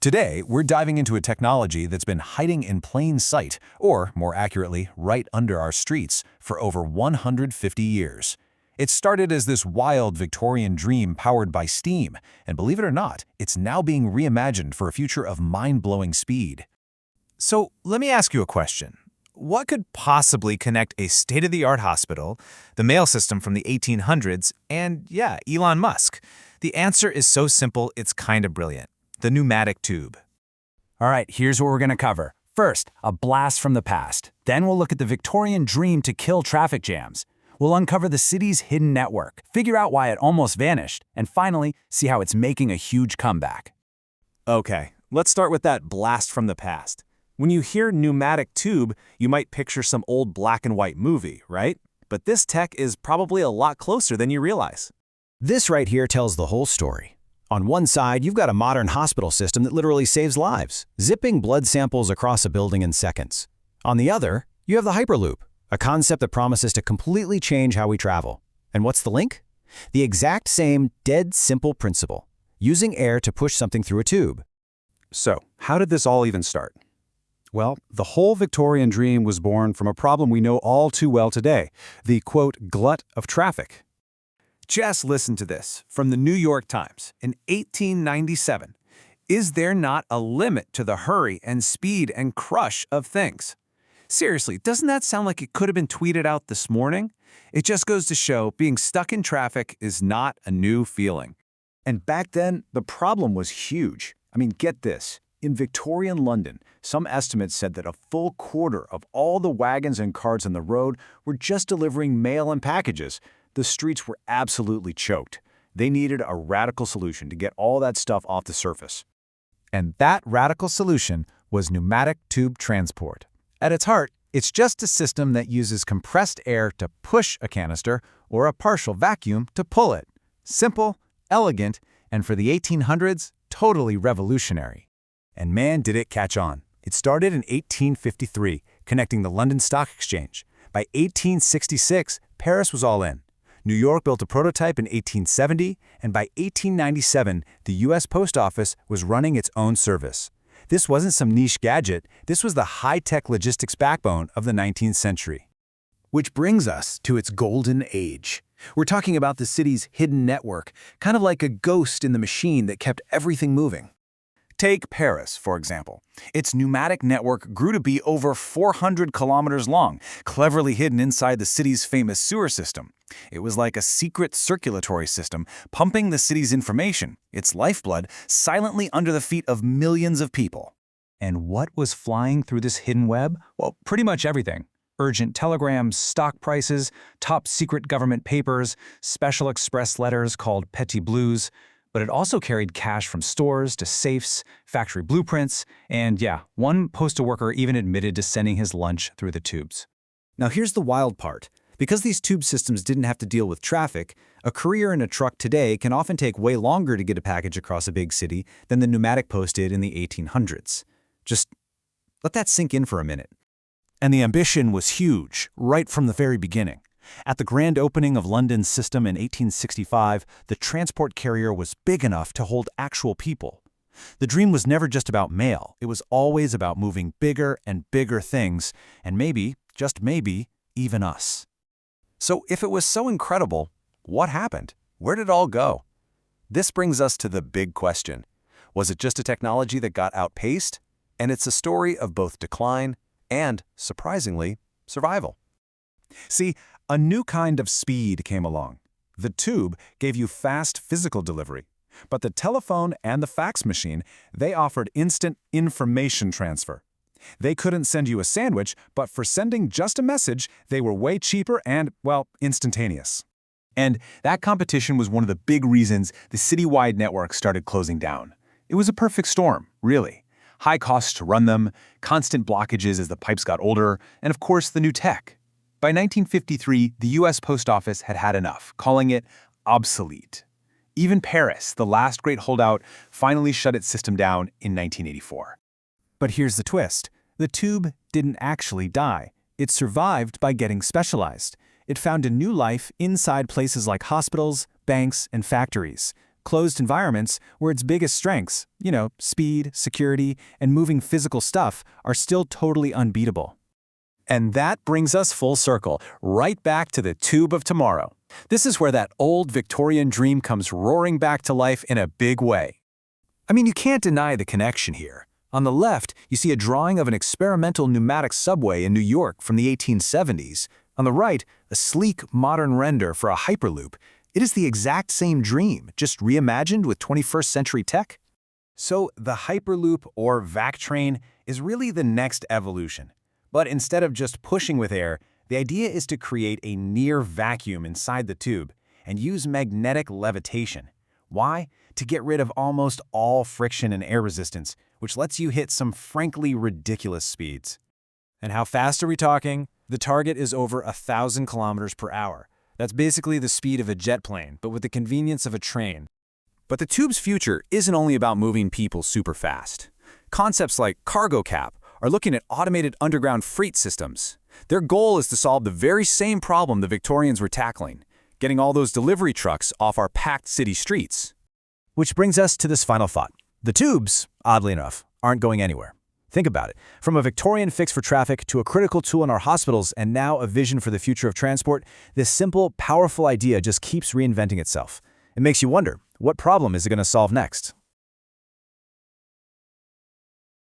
Today, we're diving into a technology that's been hiding in plain sight, or more accurately, right under our streets, for over 150 years. It started as this wild Victorian dream powered by steam, and believe it or not, it's now being reimagined for a future of mind-blowing speed. So let me ask you a question. What could possibly connect a state-of-the-art hospital, the mail system from the 1800s, and Elon Musk? The answer is so simple, it's kind of brilliant. The pneumatic tube. All right, here's what we're going to cover. First, a blast from the past. Then we'll look at the Victorian dream to kill traffic jams. We'll uncover the city's hidden network, figure out why it almost vanished, and finally, see how it's making a huge comeback. Okay, let's start with that blast from the past. When you hear pneumatic tube, you might picture some old black and white movie, right? But this tech is probably a lot closer than you realize. This right here tells the whole story. On one side, you've got a modern hospital system that literally saves lives, zipping blood samples across a building in seconds. On the other, you have the Hyperloop, a concept that promises to completely change how we travel. And what's the link? The exact same dead simple principle, using air to push something through a tube. So, how did this all even start? Well, the whole Victorian dream was born from a problem we know all too well today, the, quote, glut of traffic. Just listen to this from the New York Times in 1897. Is there not a limit to the hurry and speed and crush of things? Seriously, doesn't that sound like it could have been tweeted out this morning? It just goes to show being stuck in traffic is not a new feeling. And back then, the problem was huge. I mean, get this. In Victorian London, some estimates said that a full quarter of all the wagons and carts on the road were just delivering mail and packages. The streets were absolutely choked. They needed a radical solution to get all that stuff off the surface. And that radical solution was pneumatic tube transport. At its heart, it's just a system that uses compressed air to push a canister or a partial vacuum to pull it. Simple, elegant, and for the 1800s, totally revolutionary. And man, did it catch on. It started in 1853, connecting the London Stock Exchange. By 1866, Paris was all in. New York built a prototype in 1870, and by 1897, the U.S. Post Office was running its own service. This wasn't some niche gadget, this was the high-tech logistics backbone of the 19th century. Which brings us to its golden age. We're talking about the city's hidden network, kind of like a ghost in the machine that kept everything moving. Take Paris, for example. Its pneumatic network grew to be over 400 kilometers long, cleverly hidden inside the city's famous sewer system. It was like a secret circulatory system, pumping the city's information, its lifeblood, silently under the feet of millions of people. And what was flying through this hidden web? Well, pretty much everything. Urgent telegrams, stock prices, top secret government papers, special express letters called petits bleus. But it also carried cash from stores to safes, factory blueprints, and one postal worker even admitted to sending his lunch through the tubes. Now here's the wild part. Because these tube systems didn't have to deal with traffic, a courier in a truck today can often take way longer to get a package across a big city than the pneumatic post did in the 1800s. Just let that sink in for a minute. And the ambition was huge, right from the very beginning. At the grand opening of London's system in 1865, the transport carrier was big enough to hold actual people. The dream was never just about mail. It was always about moving bigger and bigger things, and maybe, just maybe, even us. So if it was so incredible, what happened? Where did it all go? This brings us to the big question. Was it just a technology that got outpaced? And it's a story of both decline and, surprisingly, survival. See, a new kind of speed came along. The tube gave you fast physical delivery, but the telephone and the fax machine, they offered instant information transfer. They couldn't send you a sandwich, but for sending just a message, they were way cheaper and, well, instantaneous. And that competition was one of the big reasons the citywide network started closing down. It was a perfect storm, really. High costs to run them, constant blockages as the pipes got older, and of course the new tech. By 1953, the U.S. Post Office had had enough, calling it obsolete. Even Paris, the last great holdout, finally shut its system down in 1984. But here's the twist. The tube didn't actually die. It survived by getting specialized. It found a new life inside places like hospitals, banks, and factories. Closed environments, where its biggest strengths, speed, security, and moving physical stuff, are still totally unbeatable. And that brings us full circle, right back to the tube of tomorrow. This is where that old Victorian dream comes roaring back to life in a big way. I mean, you can't deny the connection here. On the left, you see a drawing of an experimental pneumatic subway in New York from the 1870s. On the right, a sleek, modern render for a Hyperloop. It is the exact same dream, just reimagined with 21st century tech. So the Hyperloop, or vac train, is really the next evolution. But instead of just pushing with air, the idea is to create a near vacuum inside the tube and use magnetic levitation. Why? To get rid of almost all friction and air resistance, which lets you hit some frankly ridiculous speeds. And how fast are we talking? The target is over 1,000 kilometers per hour. That's basically the speed of a jet plane, but with the convenience of a train. But the tube's future isn't only about moving people super fast. Concepts like cargo cap are looking at automated underground freight systems. Their goal is to solve the very same problem the Victorians were tackling, getting all those delivery trucks off our packed city streets. Which brings us to this final thought. The tubes, oddly enough, aren't going anywhere. Think about it. From a Victorian fix for traffic to a critical tool in our hospitals and now a vision for the future of transport, this simple, powerful idea just keeps reinventing itself. It makes you wonder, what problem is it going to solve next?